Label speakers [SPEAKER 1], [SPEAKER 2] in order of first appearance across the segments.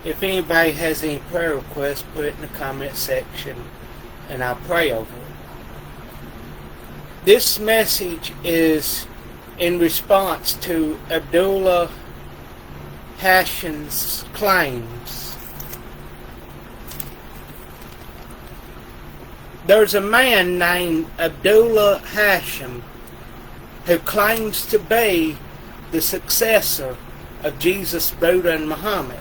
[SPEAKER 1] If anybody has any prayer requests, put it in the comment section and I'll pray over it. This message is in response to Abdullah Hashem's claims. There's a man named Abdullah Hashem who claims to be the successor of Jesus, Buddha, and Muhammad.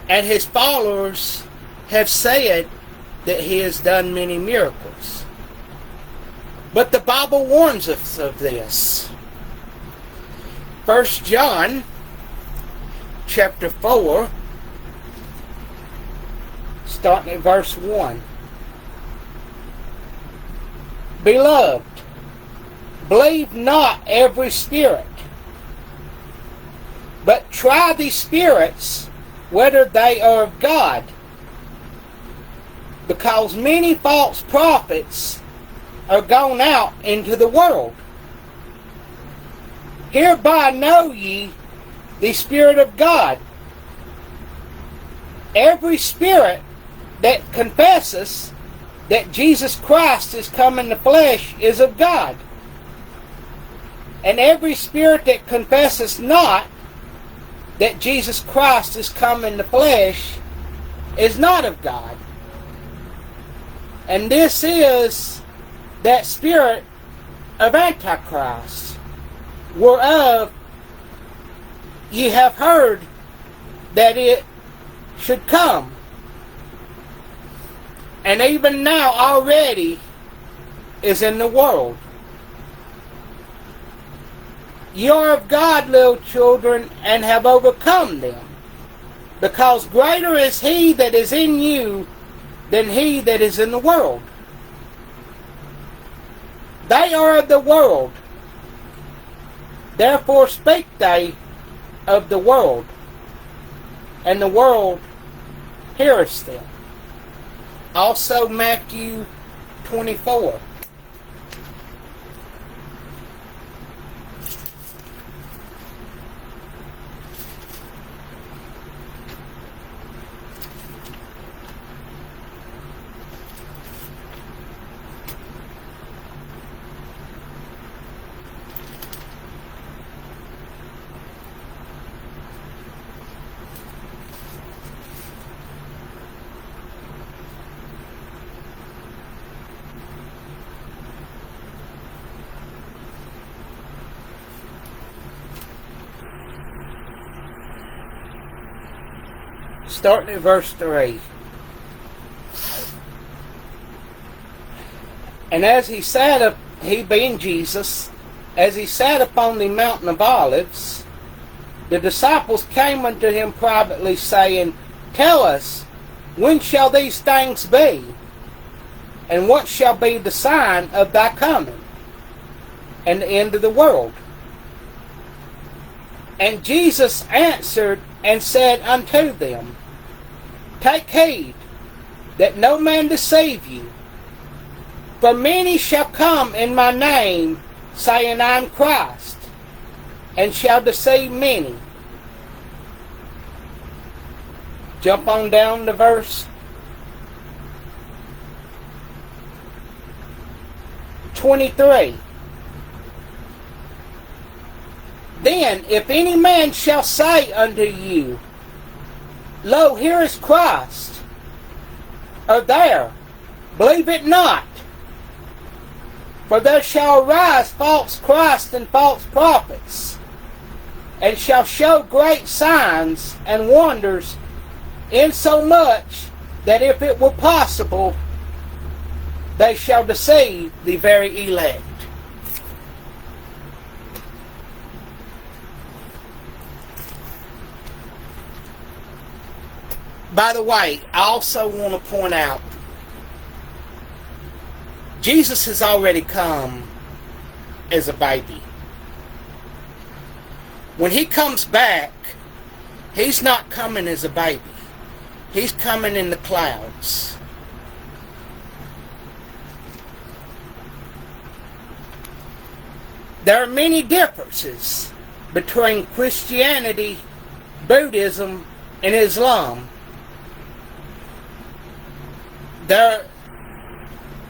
[SPEAKER 1] And his followers have said that he has done many miracles. But the Bible warns us of this. 1 John chapter 4, starting at verse 1. Beloved, believe not every spirit, but try the spirits whether they are of God, because many false prophets are gone out into the world. Hereby know ye the Spirit of God. Every spirit that confesses that Jesus Christ is come in the flesh is of God. And every spirit that confesses not that Jesus Christ is come in the flesh is not of God. And this is that spirit of Antichrist, whereof ye have heard that it should come. And even now already is in the world. Ye are of God, little children, and have overcome them, because greater is he that is in you than he that is in the world. They are of the world, therefore speak they of the world, and the world heareth them. Also Matthew 24. Starting at verse 3. And as he sat up, he being Jesus, as he sat upon the mountain of Olives, the disciples came unto him privately, saying, Tell us, when shall these things be? And what shall be the sign of thy coming, and the end of the world? And Jesus answered and said unto them, Take heed that no man deceive you. For many shall come in my name, saying, I am Christ, and shall deceive many. Jump on down to verse 23. Then, if any man shall say unto you, Lo, here is Christ, or there, believe it not. For there shall arise false Christs and false prophets, and shall show great signs and wonders, insomuch that if it were possible, they shall deceive the very elect. By the way, I also want to point out, Jesus has already come as a baby. When he comes back, he's not coming as a baby. He's coming in the clouds. There are many differences between Christianity Buddhism, and Islam. There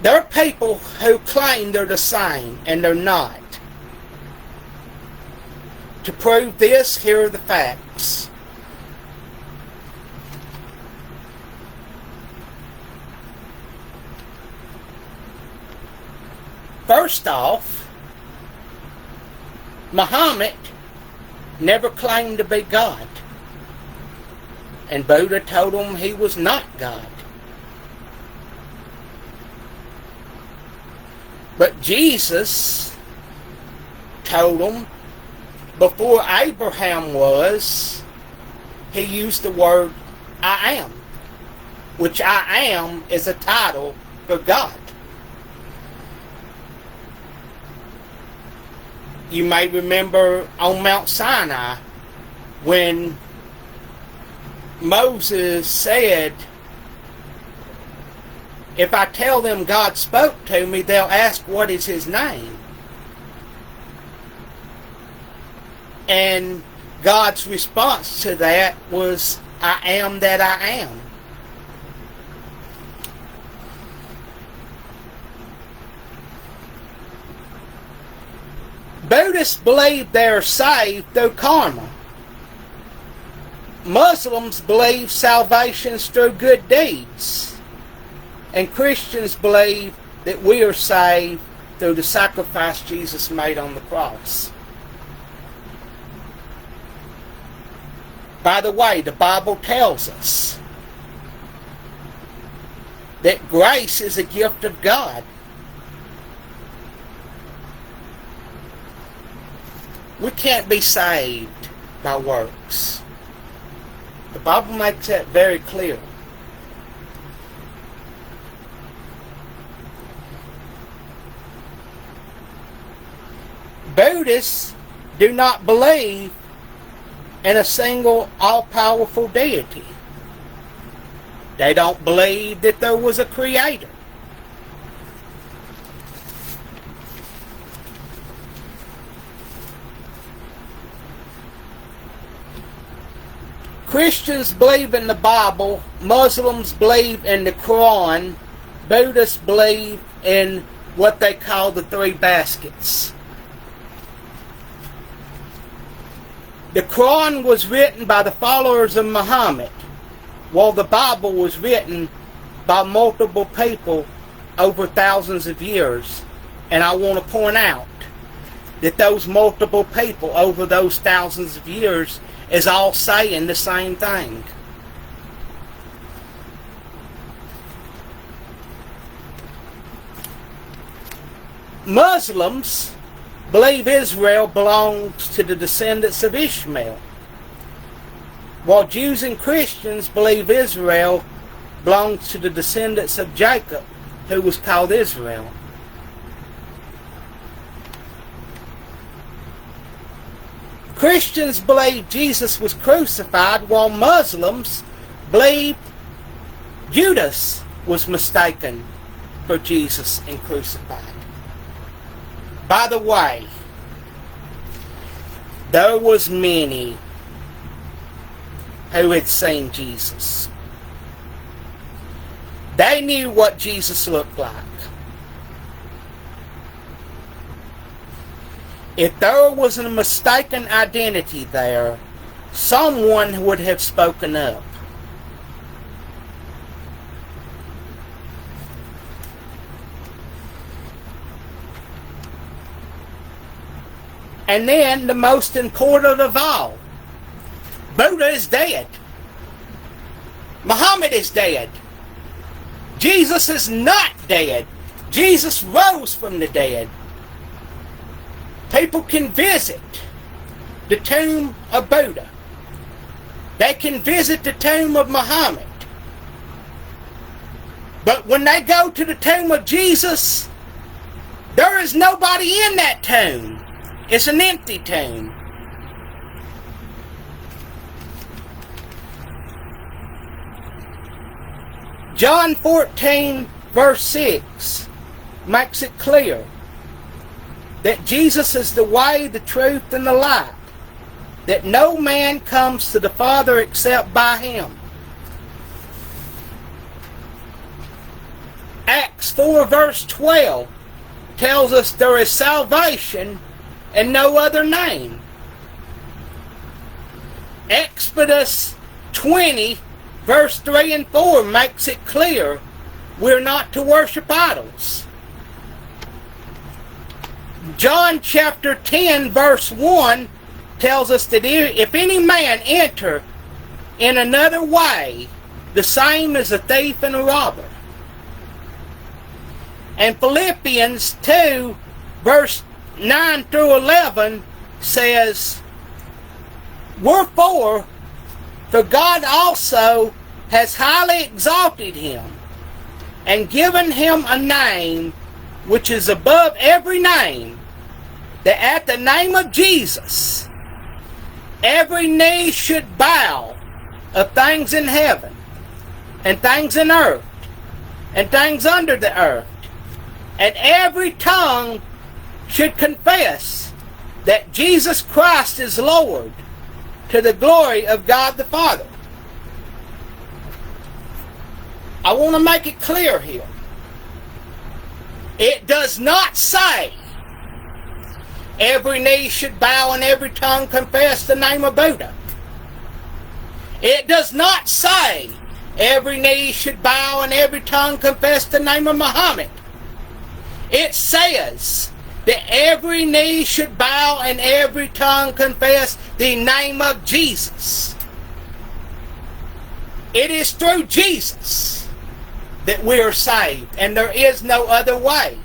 [SPEAKER 1] are people who claim they're the same, and they're not. To prove this, here are the facts. First off, Muhammad never claimed to be God. And Buddha told him he was not God. But Jesus told him before Abraham was, he used the word I am, which I am is a title for God. You may remember on Mount Sinai when Moses said, if I tell them God spoke to me, they'll ask what is his name. And God's response to that was, I am that I am. Buddhists believe they are saved through karma. Muslims believe salvation is through good deeds. And Christians believe that we are saved through the sacrifice Jesus made on the cross. By the way, the Bible tells us that grace is a gift of God. We can't be saved by works. The Bible makes that very clear. Buddhists do not believe in a single all-powerful deity. They don't believe that there was a creator. Christians believe in the Bible, Muslims believe in the Quran, Buddhists believe in what they call the three baskets. The Quran was written by the followers of Muhammad, while the Bible was written by multiple people over thousands of years. And I want to point out that those multiple people over those thousands of years is all saying the same thing. Muslims believe Israel belongs to the descendants of Ishmael, while Jews and Christians believe Israel belongs to the descendants of Jacob, who was called Israel. Christians believe Jesus was crucified, while Muslims believe Judas was mistaken for Jesus and crucified. By the way, there was many who had seen Jesus. They knew what Jesus looked like. If there was a mistaken identity there, someone would have spoken up. And then, the most important of all, Buddha is dead. Muhammad is dead. Jesus is not dead. Jesus rose from the dead. People can visit the tomb of Buddha. They can visit the tomb of Muhammad. But when they go to the tomb of Jesus, there is nobody in that tomb. It's an empty tomb. John 14, verse 6 makes it clear that Jesus is the way, the truth, and the light. that no man comes to the Father except by him. Acts 4 verse 12 tells us there is salvation in no other name. Exodus 20 verse 3 and 4 makes it clear we're not to worship idols. John chapter 10 verse 1 tells us that if any man enter in another way, the same as a thief and a robber. And Philippians 2 verse 9 through 11 says, wherefore, for God also has highly exalted him, and given him a name which is above every name, that at the name of Jesus every knee should bow, of things in heaven, and things in earth, and things under the earth, and every tongue should confess that Jesus Christ is Lord, to the glory of God the Father. I want to make it clear here. It does not say every knee should bow and every tongue confess the name of Buddha. It does not say every knee should bow and every tongue confess the name of Muhammad. It says that every knee should bow and every tongue confess the name of Jesus. It is through Jesus that we are saved, and there is no other way.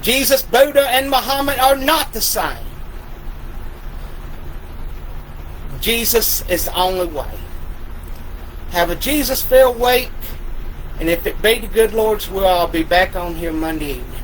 [SPEAKER 1] Jesus, Buddha, and Muhammad are not the same. Jesus is the only way. Have a Jesus-filled week, and if it be the good Lord's will, I'll be back on here Monday evening.